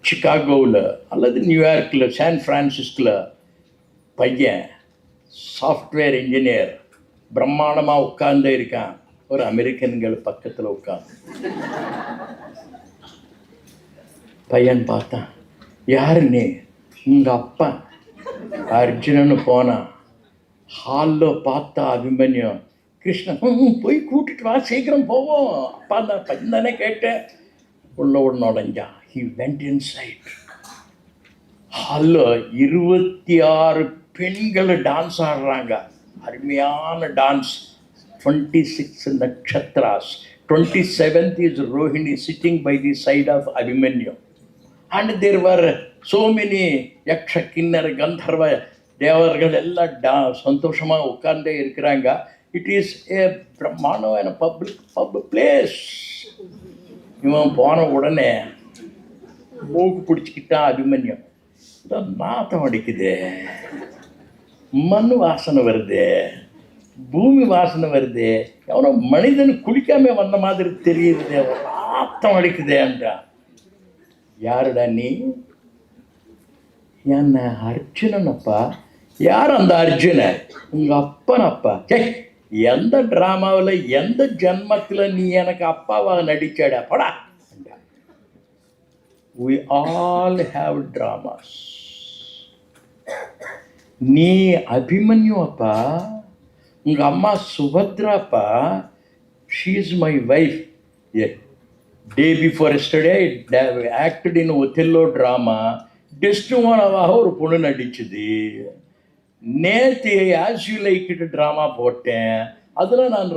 சிகாகோவில் அல்லது நியூயார்க்கில், சான் ஃப்ரான்சிஸ்கில் பையன் சாஃப்ட்வேர் இன்ஜினியர் பிரம்மாண்டமாக உட்கார்ந்தே இருக்கான். ஒரு அமெரிக்கன்கள் பக்கத்தில் உட்காந்து பையன் பார்த்தான், யாரு நீ? உங்கள் அப்பா. அர்ஜுனன்னு போனான். ஹாலில் பார்த்தா அபிமன்யம், கிருஷ்ணன் போய் கூட்டிட்டு வா, சீக்கிரம் போவோம், அப்பா தான் பையன் தானே கேட்டேன். உள்ள நுழைஞ்சான். He went inside. ஹாலில் 26 பெண்கள் டான்ஸ் ஆடுறாங்க. அருமையான dance. 26 nakshatras. 27th is Rohini sitting by the side of Abhimanyu. And there were so many yaksha, kinnara, gandharva, தேவர்கள் எல்லாம் சந்தோஷமாக உட்கார்ந்தே இருக்கிறாங்க. இட் இஸ் ஏ பிரம்மாண்டமான பப்ளிக் பிளேஸ். இவன் போன உடனே மூக்கு பிடிச்சிக்கிட்டான் அபிமன்யம். நாத்தம் அடிக்குது, மண் வாசனை வருது, பூமி வாசனை வருது, எவனோ மனிதன் குளிக்காம வந்த மாதிரி தெரியுது, நாத்தம் அடிக்குதேன்றான். யாருடா நீ? என்ன அர்ஜுனனப்பா. யார் அந்த அர்ஜுனன்? உங்கள் அப்பனப்பா. எந்த ட்ராமாவில் எந்த ஜென்மத்தில் நீ எனக்கு அப்பாவாக நடிச்சாடா படா. We all have dramas. நீ அபிமன்யு அப்பா, உங்கள் அம்மா சுபத்ராப்பா. She is my wife. Day before yesterday I acted in Othello drama. டெஸ்டிமோனாவாக ஒரு பொண்ணு நடிச்சுது. நேற்று as you like it drama போட்டேன். அதில் நான்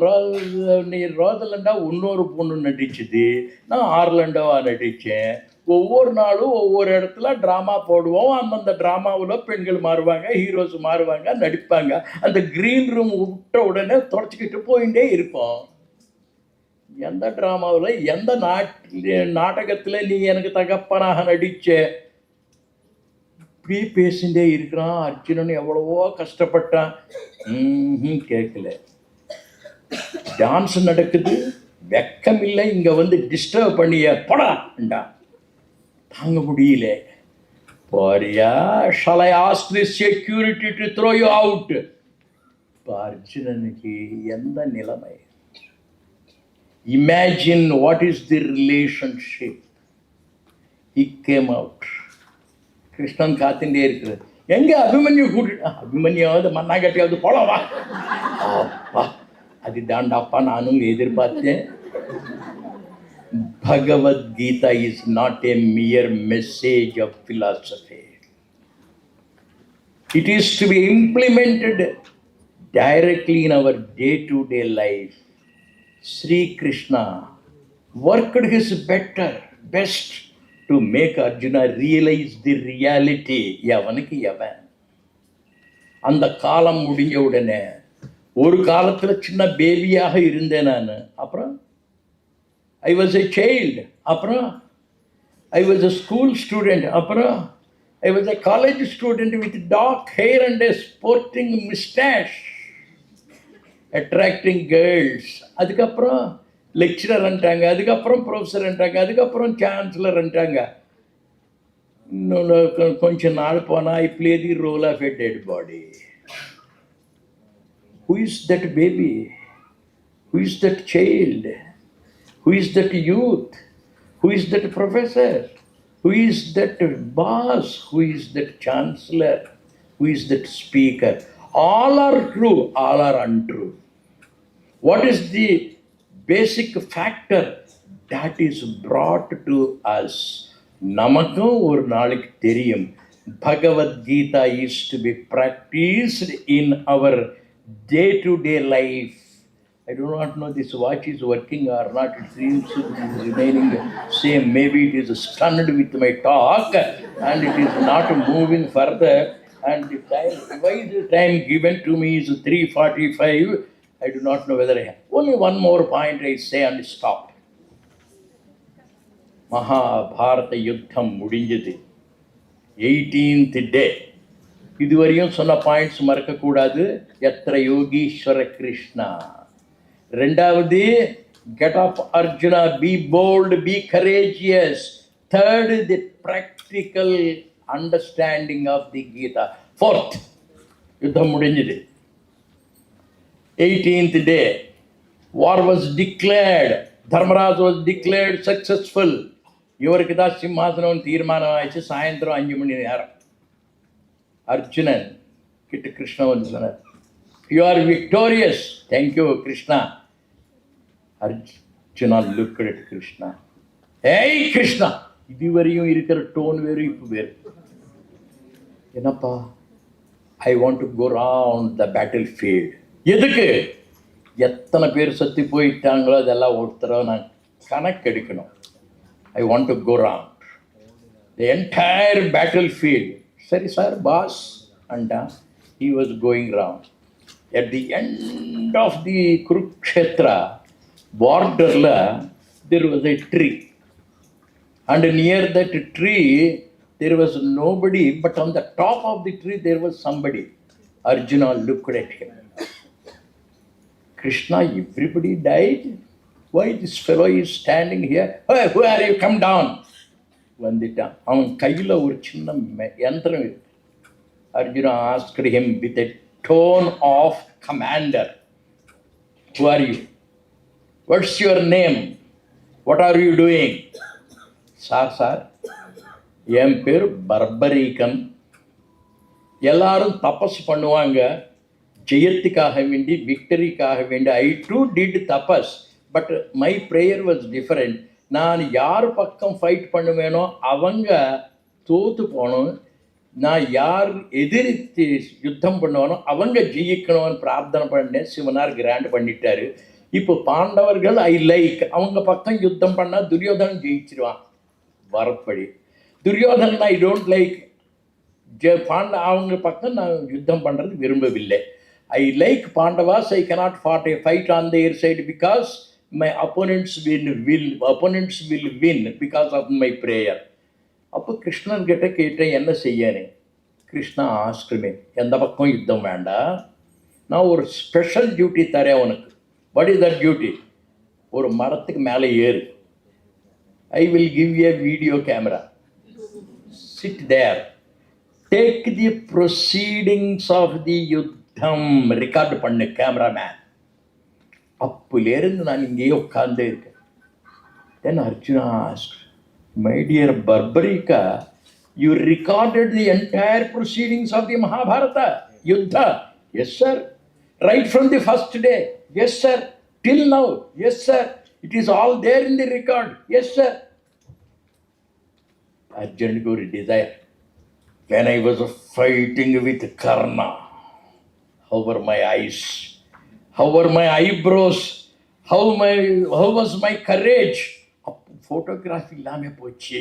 ரோதலண்டா இன்னொரு பொண்ணு நடிச்சுது, நான் ஆர்லண்டாவாக நடித்தேன். ஒவ்வொரு நாளும் ஒவ்வொரு இடத்துல ட்ராமா போடுவோம். அந்தந்த ட்ராமாவில் பெண்கள் மாறுவாங்க, ஹீரோஸ் மாறுவாங்க, நடிப்பாங்க. அந்த க்ரீன் ரூம் விட்ட உடனே தொடச்சிக்கிட்டு போயிட்டே இருப்போம். எந்த ட்ராமாவில் எந்த நாடகத்தில் நீ எனக்கு தகப்பனாக நடித்த? இப்படியே பேசிகிட்டே இருக்கிறான். அர்ஜுனன் எவ்வளவோ கஷ்டப்பட்டான். கேட்கல. டான்ஸ் நடக்குது, வெக்கம் இல்லை, இங்கே வந்து டிஸ்டர்ப் பண்ணிய படாண்டா. தாங்க முடியல. போறியா? shall I ask the security to throw you out? இப்போ அர்ஜுனனுக்கு எந்த நிலைமை? Imagine what is the relationship. He came out. Krishnan காத்துட்டே இருக்கிறது. எங்க அபிமன்யு கூட்டிட்டு? அபிமன்யாவது மண்ணாங்கட்டியாவது போலவா? அப்பா, அது தாண்டாப்பா நானும் எதிர்பார்த்தேன். Bhagavad Gita is not a mere message of philosophy. It is to be implemented directly in our day-to-day life. Sri Krishna worked his best to make Arjuna realize the reality. எவனுக்கு எவன்? அந்த காலம் முடிஞ்ச உடனே ஒரு காலத்தில் சின்ன பேபியாக இருந்தேன் நான். அப்புறம் ஐ வாஸ் எ சைல்டு. அப்புறம் I was a school student. அப்புறம் I was a college student with dark hair and a sporting moustache, attracting girls. அதுக்கப்புறம் லெக்சரர்ன்ட்டாங்க, அதுக்கப்புறம் ப்ரொஃபஸர்ன்ட்டாங்க, அதுக்கப்புறம் சான்சலர்ன்ட்டாங்க. இன்னொன்று கொஞ்ச நாள் போனால் I play the role of a dead body. Who is that baby? Who is that child? Who is that youth? Who is that professor? Who is that boss? Who is that chancellor? Who is that speaker? All are true, all are untrue. What is the basic factor that is brought to us? நமக்கும் ஒரு நாளைக்கு தெரியும். Bhagavad Gita is to be practiced in our day-to-day life. I do not know this watch is working or not. It seems to be remaining same. Maybe it is stunned with my talk and it is not moving further. And the time, why is the time given to me is 3:45. I do not know whether I have. Only one more point I say and stop. Mahabharata யுத்தம் முடிஞ்சது. 18th day. இதுவரையும் சொன்ன points மறக்கக்கூடாது. எத்திர யோகீஸ்வர கிருஷ்ணா. ரெண்டாவது, get up Arjuna, be bold, be courageous. Third, the practical understanding of the Gita. Fourth, யுத்தம் முடிஞ்சது. 18th day, War was declared. Dharmaraj was declared successful. இவருக்கு தான் சிம்மாசனம் தீர்மானம் ஆயிடுச்சு. சாயந்தரம் 5 மணி நேரம் அர்ஜுனன் கிட்ட கிருஷ்ணா வந்து சொன்னார், you are victorious. Thank you Krishna. Arjuna look at Krishna. ஏய் கிருஷ்ணா, இதுவரையும் இருக்கிற டோன் வேறு இப்போ வேறு. என்னப்பா? I want to go round the battlefield. எதுக்கு? எத்தனை பேர் சத்தி போயிட்டாங்களோ அதெல்லாம் ஒருத்தர நான் கணக்கு எடுக்கணும். I want to go round the entire battlefield. சரி சார் பாஸ் அண்டா. He was going round. At the end of the Kurukshetra border, there was a tree. And near that tree, there was nobody, but on the top of the tree, there was somebody. Arjuna looked at him. Krishna, everybody died? Why this fellow is standing here? Hey, who are you? Come down. Vandita. அவன் கையில் ஒரு சின்ன யந்திரம் இருக்கு. Arjuna asked him with a tone of commander, who are you? What's your name? What are you doing? Sir என் பேர் பர்பரீகன். எல்லாரும் தபஸ் பண்ணுவாங்க ஜெயத்துக்காக வேண்டி, விக்டரிக்காக வேண்டி. I too did tapas, but my prayer was different. நான் யார் பக்கம் ஃபைட் பண்ணுவேனோ அவங்க தோற்று போகணும், நான் யார் எதிர்த்து யுத்தம் பண்ணுவானோ அவங்க ஜெயிக்கணும்னு பிரார்த்தனை பண்ணேன். சிவனார் கிராண்ட் பண்ணிட்டாரு. இப்போ பாண்டவர்கள் ஐ லைக், அவங்க பக்கம் யுத்தம் பண்ணால் துரியோதனன் ஜெயிச்சிருவான் வரப்படி. Duryodhanan I don't like. அவங்க பக்கம் நான் யுத்தம் பண்ணுறது விரும்பவில்லை. I like Pandavas. I cannot fight on their side because my opponents will win because of my prayer. அப்போ கிருஷ்ணன் கிட்ட கேட்டேன் என்ன செய்யனே. கிருஷ்ணா ஆஸ்க்மே, எந்த பக்கம் யுத்தம் வேண்டாம், நான் ஒரு ஸ்பெஷல் டியூட்டி தரேன் உனக்கு. What is that duty? ஒரு மரத்துக்கு மேலே ஏறு. I will give a video camera. Sit there. Take the proceedings of the yuddham record பண்ணு கேமராமேன். அப்போலேருந்து நான் இங்கேயே உட்கார்ந்தே இருக்கேன். Then Arjuna ask, my dear Barbarika, you recorded the entire proceedings of the Mahabharata Yuddha. Yes, sir. Right from the first day. Yes, sir. Till now. Yes, sir. It is all there in the record. Yes, sir. Arjuna got a desire. When I was fighting with Karna, how were my eyes? How were my eyebrows? How was my courage? Photography இல்லாமல் போச்சு.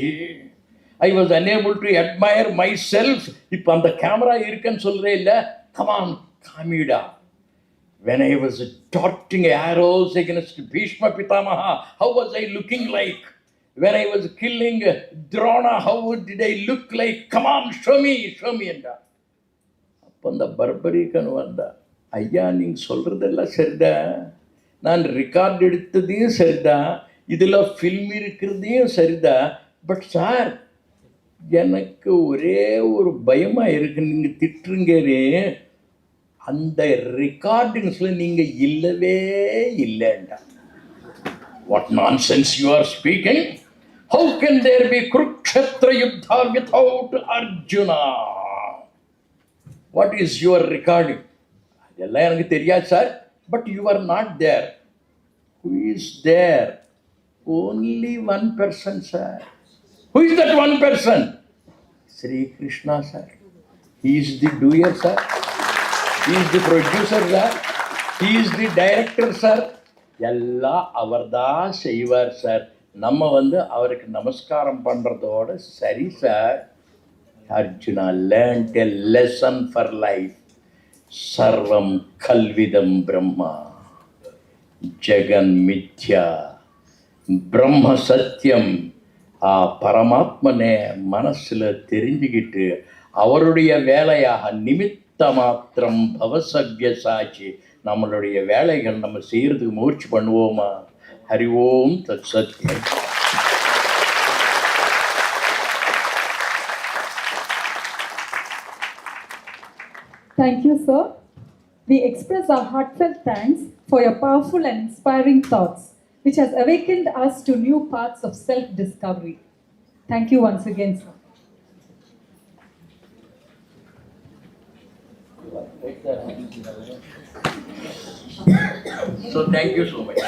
I was unable to admire myself. இப்போ அந்த camera இருக்குன்னு சொல்கிறே இல்லை. Come on காமிடா. When I was டாட்டிங் arrows against Bhishma Pitamaha, how was I looking like? When I was killing Drona, how did I look like? Come on show me என்றா. அப்போ அந்த பர்பரீகன் வந்தா. ஐயா நீங்கள் சொல்கிறதெல்லாம் சரிதான், நான் ரெக்கார்ட் எடுத்ததையும் சரிதான், இதில் ஃபில்ம் இருக்கிறதையும் சரிதான். பட் சார், எனக்கு ஒரே ஒரு பயமாக இருக்கு. நீங்கள் திட்டுருங்கன்னு அந்த ரெக்கார்டிங்ஸில் நீங்கள் இல்லவே இல்லைண்டா. What nonsense you are speaking? How can there be Kurukshetra yuddha without Arjuna? What is your recording? அதெல்லாம் எனக்கு தெரியாது sir. But you are not there. Who is there? Only one person, sir. Who is that one person? Sri Krishna, sir. He is the doer, sir. He is the producer, sir. He is the director, sir. எல்லாம் அவர் தான் செய்வார் sir. நம்ம அவருக்கு நமஸ்காரம் பண்ணுறதோட சரி sir. Arjuna learned a lesson for life. சர்வம் கல்விதம் பிரம்மா ஜெகன் மித்யா. பிரம்ம சத்தியம். பரமாத்மனை மனசில் தெரிஞ்சுக்கிட்டு அவருடைய வேலையாக நிமித்த மாத்திரம் பவசவ்ய சாட்சி நம்மளுடைய வேலைகள் நம்ம செய்கிறதுக்கு முயற்சி பண்ணுவோமா? ஹரி ஓம் தத் சத்யம். Thank you, sir. We express our heartfelt thanks for your powerful and inspiring thoughts, which has awakened us to new paths of self-discovery. Thank you once again, sir. So thank you so much.